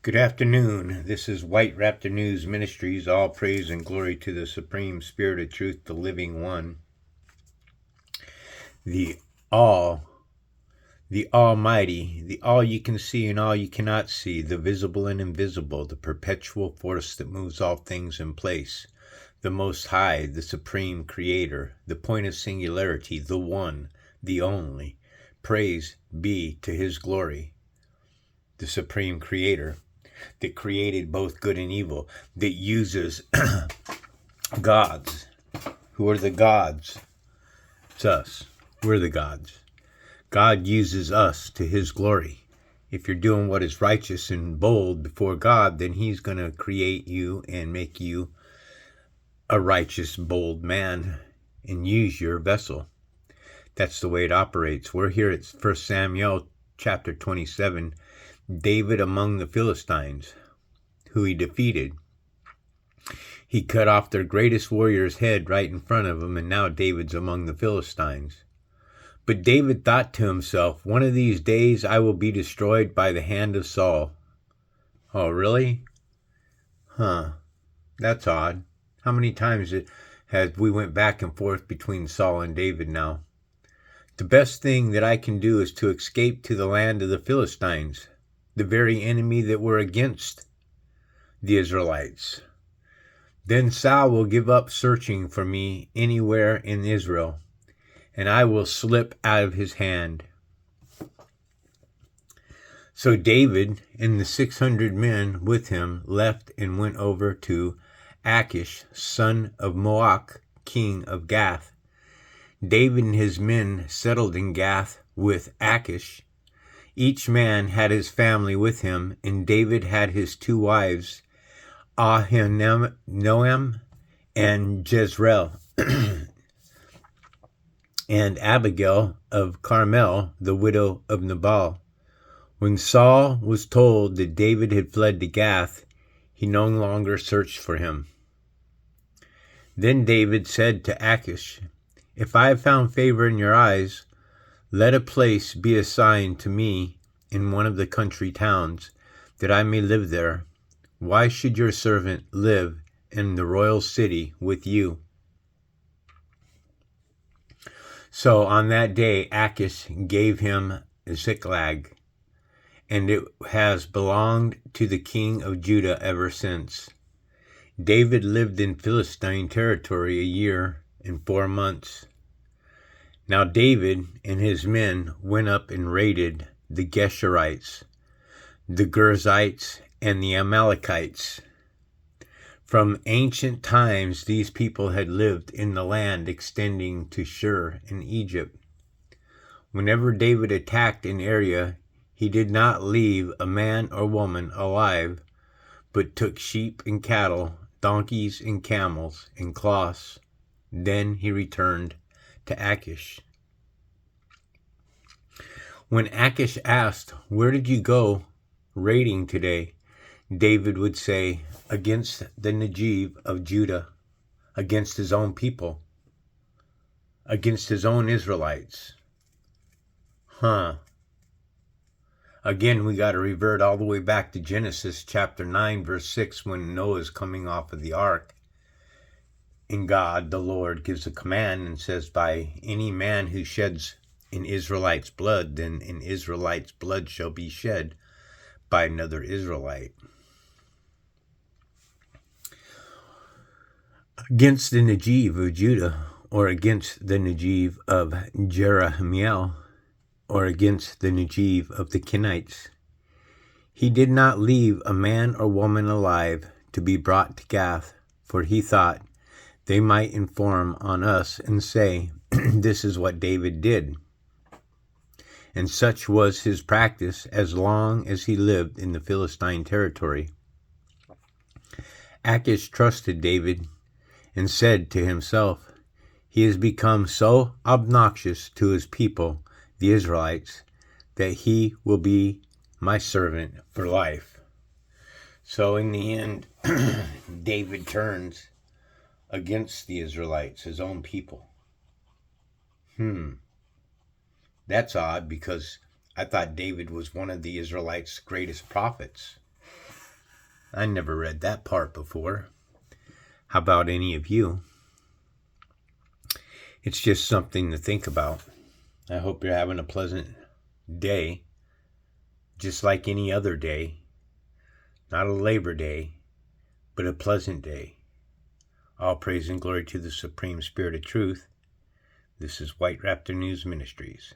Good afternoon. This is White Raptor News Ministries. All praise and glory to the Supreme Spirit of Truth, the Living One, the All, the Almighty, the All you can see and all you cannot see, the visible and invisible, the perpetual force that moves all things in place, the Most High, the Supreme Creator, the point of singularity, the One, the Only. Praise be to His glory, the Supreme Creator, that created both good and evil, that uses gods. Who are the gods? It's us. We're the gods. God uses us to His glory. If you're doing what is righteous and bold before God, then He's going to create you and make you a righteous, bold man and use your vessel. That's the way it operates. We're here at 1 Samuel chapter 27. David among the Philistines, who he defeated. He cut off their greatest warrior's head right in front of him, and now David's among the Philistines. But David thought to himself, one of these days I will be destroyed by the hand of Saul. Oh, really? That's odd. How many times has we went back and forth between Saul and David now? The best thing that I can do is to escape to the land of the Philistines, the very enemy that were against the Israelites. Then Saul will give up searching for me anywhere in Israel, and I will slip out of his hand. So David and the 600 men with him left and went over to Achish, son of Maoch, king of Gath. David and his men settled in Gath with Achish. Each man had his family with him, and David had his two wives, Ahinoam and Jezreel, and Abigail of Carmel, the widow of Nabal. When Saul was told that David had fled to Gath, he no longer searched for him. Then David said to Achish, "If I have found favor in your eyes, let a place be assigned to me in one of the country towns, that I may live there. Why should your servant live in the royal city with you?" So on that day Achish gave him Ziklag, and it has belonged to the king of Judah ever since. David lived in Philistine territory 1 year and 4 months. Now David and his men went up and raided the Geshurites, the Girzites, and the Amalekites. From ancient times, these people had lived in the land extending to Shur in Egypt. Whenever David attacked an area, he did not leave a man or woman alive, but took sheep and cattle, donkeys and camels, and cloths. Then he returned to Achish. When Achish asked, "Where did you go raiding today?" David would say, "Against the Negev of Judah, against his own people, against his own Israelites." Again, we got to revert all the way back to Genesis chapter 9, verse 6, when Noah's coming off of the ark. And God, the Lord, gives a command and says, by any man who sheds an Israelite's blood, then an Israelite's blood shall be shed by another Israelite. Against the Negev of Judah, or against the Negev of Jerahmeel, or against the Negev of the Kenites. He did not leave a man or woman alive to be brought to Gath, for he thought they might inform on us and say, "This is what David did." And such was his practice as long as he lived in the Philistine territory. Achish trusted David and said to himself, "He has become so obnoxious to his people, the Israelites, that he will be my servant for life." So in the end, David turns against the Israelites, his own people. That's odd, because I thought David was one of the Israelites' greatest prophets. I never read that part before. How about any of you? It's just something to think about. I hope you're having a pleasant day, just like any other day. Not a Labor Day, but a pleasant day. All praise and glory to the Supreme Spirit of Truth. This is White Raptor News Ministries.